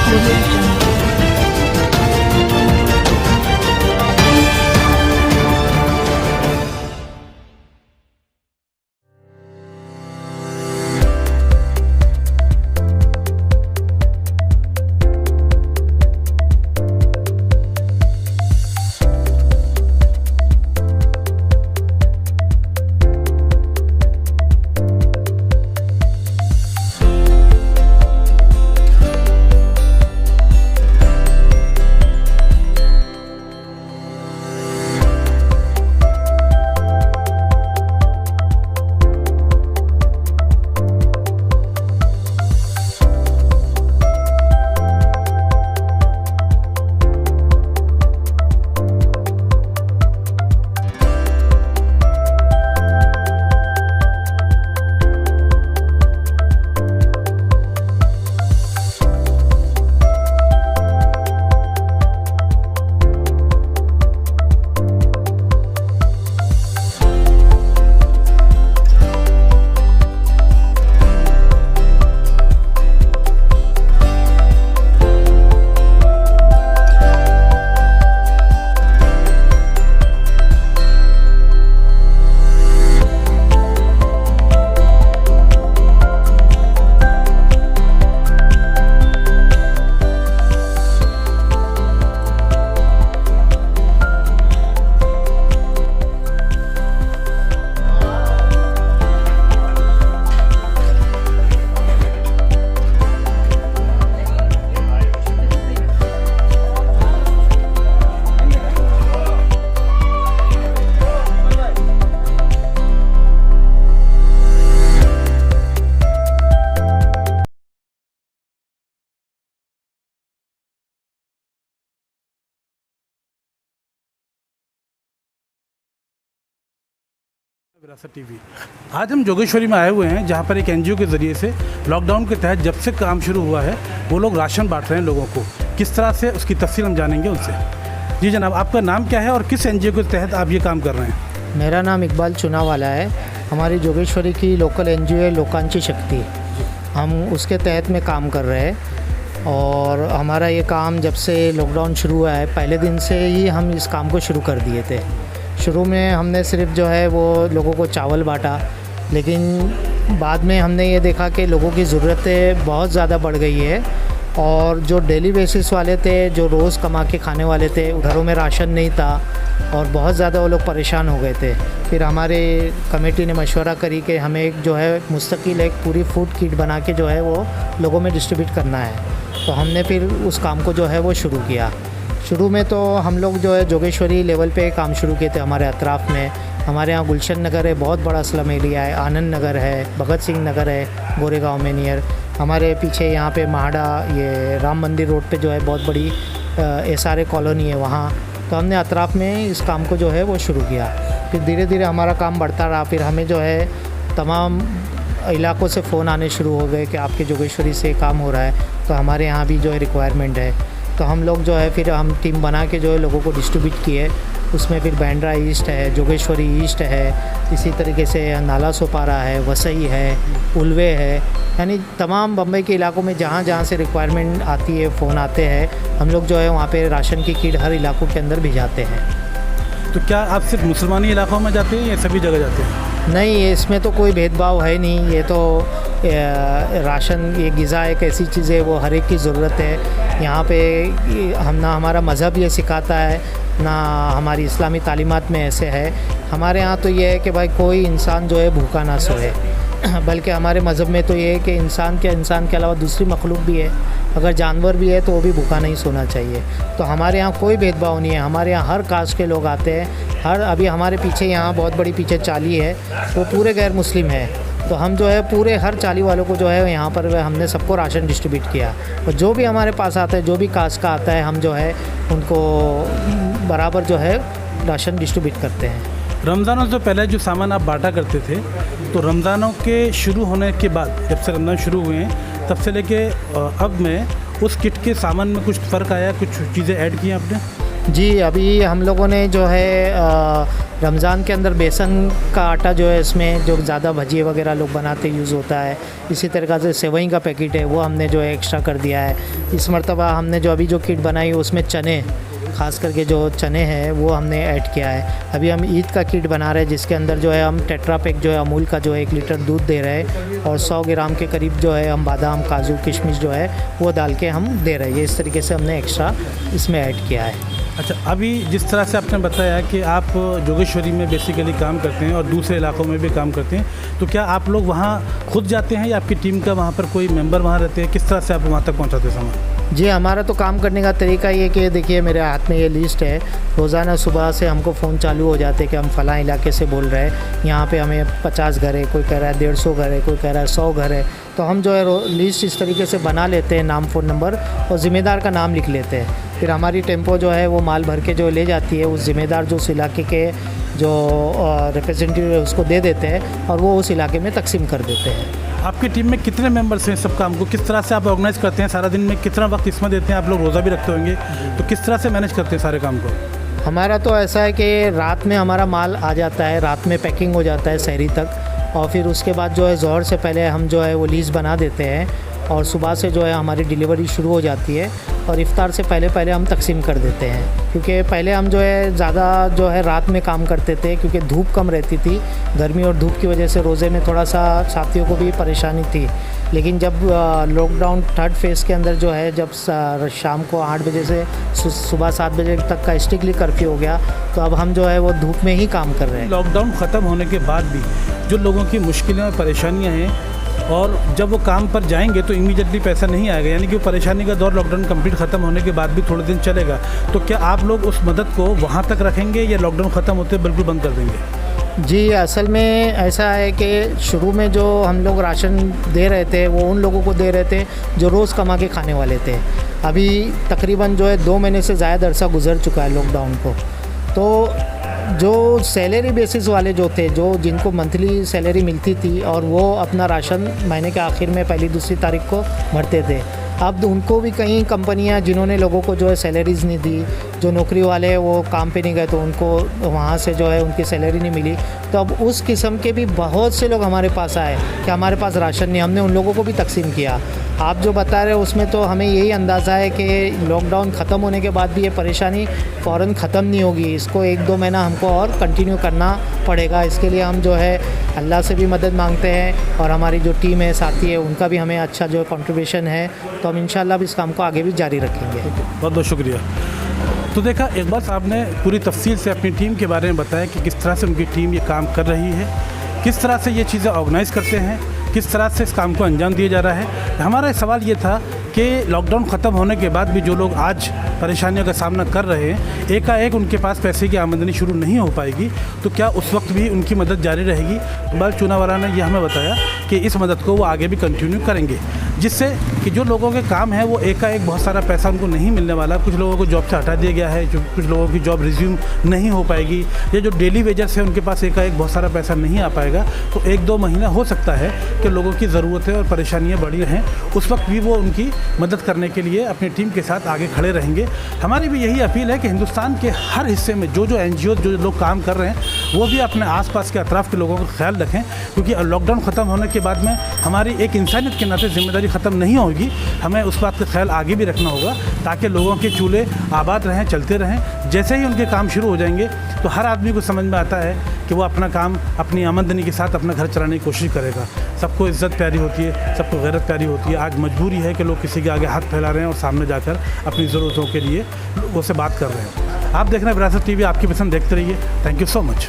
Audio Jungle. विरासत TV. आज हम जोगेश्वरी में आए हुए हैं जहां पर एक एनजीओ के ज़रिए से लॉकडाउन के तहत जब से काम शुरू हुआ है वो लोग राशन बांट रहे हैं लोगों को। किस तरह से उसकी तफसील हम जानेंगे उनसे। जी जनाब, आपका नाम क्या है और किस एनजीओ के तहत आप ये काम कर रहे हैं? मेरा नाम इकबाल चुनावाला है। हमारी जोगेश्वरी की लोकल एनजीओ है लोकांची शक्ति। हम उसके तहत में काम कर रहे हैं और हमारा ये काम जब से लॉकडाउन शुरू हुआ है पहले दिन से ही हम इस काम को शुरू कर दिए थे। शुरू में हमने सिर्फ जो है वो लोगों को चावल बांटा, लेकिन बाद में हमने ये देखा कि लोगों की ज़रूरतें बहुत ज़्यादा बढ़ गई है और जो डेली बेसिस वाले थे, जो रोज़ कमा के खाने वाले थे, घरों में राशन नहीं था और बहुत ज़्यादा वो लोग परेशान हो गए थे। फिर हमारे कमेटी ने मशवरा करी कि हमें एक जो है मुस्तकिल एक पूरी फूड किट बना के जो है वो लोगों में डिस्ट्रीब्यूट करना है। तो हमने फिर उस काम को जो है वो शुरू किया। शुरू में तो हम लोग जो है जोगेश्वरी लेवल पे काम शुरू किए थे। हमारे अतराफ़ में हमारे यहाँ गुलशन नगर है, बहुत बड़ा स्लम एरिया है, आनंद नगर है, भगत सिंह नगर है गोरेगांव में नियर। हमारे पीछे यहाँ पे महाड़ा ये राम मंदिर रोड पे जो है बहुत बड़ी SRA कॉलोनी है वहाँ। तो हमने अतराफ़ में इस काम को जो है वो शुरू किया। फिर धीरे धीरे हमारा काम बढ़ता रहा। फिर हमें जो है तमाम इलाकों से फ़ोन आने शुरू हो गए कि आपके जोगेश्वरी से काम हो रहा है, तो हमारे यहाँ भी जो है रिक्वायरमेंट है। तो हम लोग जो है फिर हम टीम बना के जो है लोगों को डिस्ट्रीब्यूट किए। उसमें फिर बैंड्रा ईस्ट है, जोगेश्वरी ईस्ट है, इसी तरीके से नाला सोपारा है, वसई है, उल्वे है, यानी तमाम बम्बई के इलाकों में जहाँ जहाँ से रिक्वायरमेंट आती है, फ़ोन आते हैं, हम लोग जो है वहाँ पे राशन की किट हर इलाकों के अंदर भिजाते हैं। तो क्या आप सिर्फ मुसलमानी इलाकों में जाते हैं या सभी जगह जाते हैं? नहीं, इसमें तो कोई भेदभाव है नहीं। ये तो राशन, ये ग़िज़ा एक ऐसी चीज़ है वो हर एक की ज़रूरत है। यहाँ पे हम ना हमारा मज़हब ये सिखाता है ना हमारी इस्लामी तालीमात में ऐसे है। हमारे यहाँ तो ये है कि भाई कोई इंसान जो है भूखा ना सोए, बल्कि हमारे मज़हब में तो ये है कि इंसान के अलावा दूसरी मखलूक भी है, अगर जानवर भी है तो वो भी भूखा नहीं सोना चाहिए। तो हमारे यहाँ कोई भेदभाव नहीं है। हमारे यहाँ हर कास्ट के लोग आते हैं। अभी हमारे पीछे यहाँ बहुत बड़ी पीछे चाली है, वो पूरे गैर मुस्लिम है। तो हम जो है पूरे हर चाली वालों को जो है यहाँ पर हमने सबको राशन डिस्ट्रीब्यूट किया। और जो भी हमारे पास आता है, जो भी कास्ट का आता है, हम जो है उनको बराबर जो है राशन डिस्ट्रीब्यूट करते हैं। रमज़ानों से पहले जो सामान आप बांटा करते थे, तो रमज़ानों के शुरू होने के बाद जब से रमज़ान शुरू हुए हैं तब से लेके अब में उस किट के सामान में कुछ फ़र्क आया, कुछ चीज़ें ऐड की आपने? जी, अभी हम लोगों ने जो है रमज़ान के अंदर बेसन का आटा जो है इसमें जो ज़्यादा भजिए वगैरह लोग बनाते यूज़ होता है। इसी तरीक़े से सेवई का पैकेट है वो हमने जो है एक्स्ट्रा कर दिया है। इस मरतबा हमने जो अभी जो किट बनाई उसमें चने, ख़ास करके जो चने हैं वो हमने ऐड किया है। अभी हम ईद का किट बना रहे हैं जिसके अंदर जो है हम टेट्रा पैक जो है अमूल का जो है 1 लीटर दूध दे रहे हैं और 100 ग्राम के करीब जो है हम बादाम, काजू, किशमिश जो है वो डाल के हम दे रहे हैं। इस तरीके से हमने एक्स्ट्रा इसमें ऐड किया है। अच्छा, अभी जिस तरह से आपने बताया कि आप जोगेश्वरी में बेसिकली काम करते हैं और दूसरे इलाकों में भी काम करते हैं, तो क्या आप लोग वहाँ खुद जाते हैं या आपकी टीम का वहाँ पर कोई मेंबर वहाँ रहते हैं? किस तरह से आप वहाँ तक पहुँचाते समय? जी, हमारा तो काम करने का तरीका ये कि देखिए मेरे हाथ में ये लिस्ट है। रोज़ाना सुबह से हमको फ़ोन चालू हो जाते हैं कि हम फ़लाँ इलाके से बोल रहे हैं, यहाँ पे हमें 50 घर है, कोई कह रहा है 150 घर है, कोई कह रहा है 100 घर है। तो हम जो है लिस्ट इस तरीके से बना लेते हैं, नाम, फ़ोन नंबर और ज़िम्मेदार का नाम लिख लेते हैं। फिर हमारी टेम्पो जो है वो माल भर के जो ले जाती है, उस ज़िम्मेदार जो उस इलाके के जो रिप्रेजेंटेटिव है उसको दे देते हैं और वो उस इलाके में तकसीम कर देते हैं। आपकी टीम में कितने मेंबर्स हैं सब काम को? किस तरह से आप ऑर्गेनाइज़ करते हैं? सारा दिन में कितना वक्त इसमें देते हैं? आप लोग रोज़ा भी रखते होंगे, तो किस तरह से मैनेज करते हैं सारे काम को? हमारा तो ऐसा है कि रात में हमारा माल आ जाता है, रात में पैकिंग हो जाता है सहरी तक और फिर उसके बाद जो है ज़ोहर से पहले हम जो है वो लीज़ बना देते हैं और सुबह से जो है हमारी डिलीवरी शुरू हो जाती है और इफ्तार से पहले हम तकसीम कर देते हैं। क्योंकि पहले हम जो है ज़्यादा जो है रात में काम करते थे क्योंकि धूप कम रहती थी, गर्मी और धूप की वजह से रोज़े में थोड़ा सा साथियों को भी परेशानी थी। लेकिन जब लॉकडाउन 3rd फेज़ के अंदर जो है जब शाम को 8 बजे से सुबह 7 बजे तक का स्ट्रिक्टली कर्फ्यू हो गया, तो अब हम जो है वो धूप में ही काम कर रहे हैं। लॉकडाउन ख़त्म होने के बाद भी जो लोगों की मुश्किलें और परेशानियाँ हैं और जब वो काम पर जाएंगे तो इमीडिएटली पैसा नहीं आएगा, यानी कि वो परेशानी का दौर लॉकडाउन कंप्लीट ख़त्म होने के बाद भी थोड़े दिन चलेगा, तो क्या आप लोग उस मदद को वहाँ तक रखेंगे या लॉकडाउन ख़त्म होते बिल्कुल बंद कर देंगे? जी, असल में ऐसा है कि शुरू में जो हम लोग राशन दे रहे थे वो उन लोगों को दे रहे थे जो रोज़ कमा के खाने वाले थे। अभी तकरीबन जो है 2 महीने से ज़्यादा अरसा गुजर चुका है लॉकडाउन को, तो जो सैलरी बेसिस वाले जो थे, जो जिनको मंथली सैलरी मिलती थी और वो अपना राशन महीने के आखिर में 1-2 तारीख को भरते थे, अब उनको भी कई कंपनियां जिन्होंने लोगों को जो है सैलरीज़ नहीं दी, जो नौकरी वाले वो काम पे नहीं गए तो उनको वहाँ से जो है उनकी सैलरी नहीं मिली, तो अब उस किस्म के भी बहुत से लोग हमारे पास आए कि हमारे पास राशन नहीं, हमने उन लोगों को भी तकसीम किया। आप जो बता रहे हो उसमें तो हमें यही अंदाज़ा है कि लॉकडाउन ख़त्म होने के बाद भी ये परेशानी फ़ौरन ख़त्म नहीं होगी, इसको 1-2 महीना हमको और कंटिन्यू करना पड़ेगा। इसके लिए हम जो है अल्लाह से भी मदद मांगते हैं और हमारी जो टीम है, साथी है, उनका भी हमें अच्छा जो कंट्रीब्यूशन है, तो हम इंशाल्लाह इस काम को आगे भी जारी रखेंगे। बहुत बहुत शुक्रिया। तो देखा, एक बार आपने पूरी तफसील से अपनी टीम के बारे में बताया कि किस तरह से उनकी टीम ये काम कर रही है, किस तरह से ये चीज़ें ऑर्गेनाइज़ करते हैं, किस तरह से इस काम को अंजाम दिया जा रहा है। हमारा सवाल ये था कि लॉकडाउन ख़त्म होने के बाद भी जो लोग आज परेशानियों का सामना कर रहे हैं, एकाएक उनके पास पैसे की आमदनी शुरू नहीं हो पाएगी, तो क्या उस वक्त भी उनकी मदद जारी रहेगी? इकबाल चूनावाला ने यह हमें बताया कि इस मदद को वो आगे भी कंटिन्यू करेंगे, जिससे कि जो लोगों के काम है वो एकाएक बहुत सारा पैसा उनको नहीं मिलने वाला। कुछ लोगों को जॉब से हटा दिया गया है, कुछ लोगों की जॉब रिज्यूम नहीं हो पाएगी, या जो डेली वेजर्स है उनके पास एकाएक बहुत सारा पैसा नहीं आ पाएगा। तो 1-2 महीना हो सकता है कि लोगों की ज़रूरतें और परेशानियाँ बढ़ी हैं, उस वक्त भी वो उनकी मदद करने के लिए अपनी टीम के साथ आगे खड़े रहेंगे। हमारी भी यही अपील है कि हिंदुस्तान के हर हिस्से में जो NGO जो लोग काम कर रहे हैं वो भी अपने आसपास के अतराफ़ के लोगों का ख्याल रखें, क्योंकि लॉकडाउन ख़त्म होने के बाद में हमारी एक इंसानियत के नाते जिम्मेदारी ख़त्म नहीं होगी। हमें उस बात का ख्याल आगे भी रखना होगा ताकि लोगों के चूल्हे आबाद रहें, चलते रहें। जैसे ही उनके काम शुरू हो जाएंगे तो हर आदमी को समझ में आता है कि वो अपना काम अपनी आमदनी के साथ अपना घर चलाने की कोशिश करेगा। सबको इज़्ज़त प्यारी होती है, सबको गैरत प्यारी होती है। आज मजबूरी है कि लोग किसी के आगे हाथ फैला रहे हैं और सामने जाकर अपनी ज़रूरतों के लिए लोगों से बात कर रहे हैं। आप देख रहे हैं विरासत TV, आपकी पसंद देखते रहिए। Thank you so much.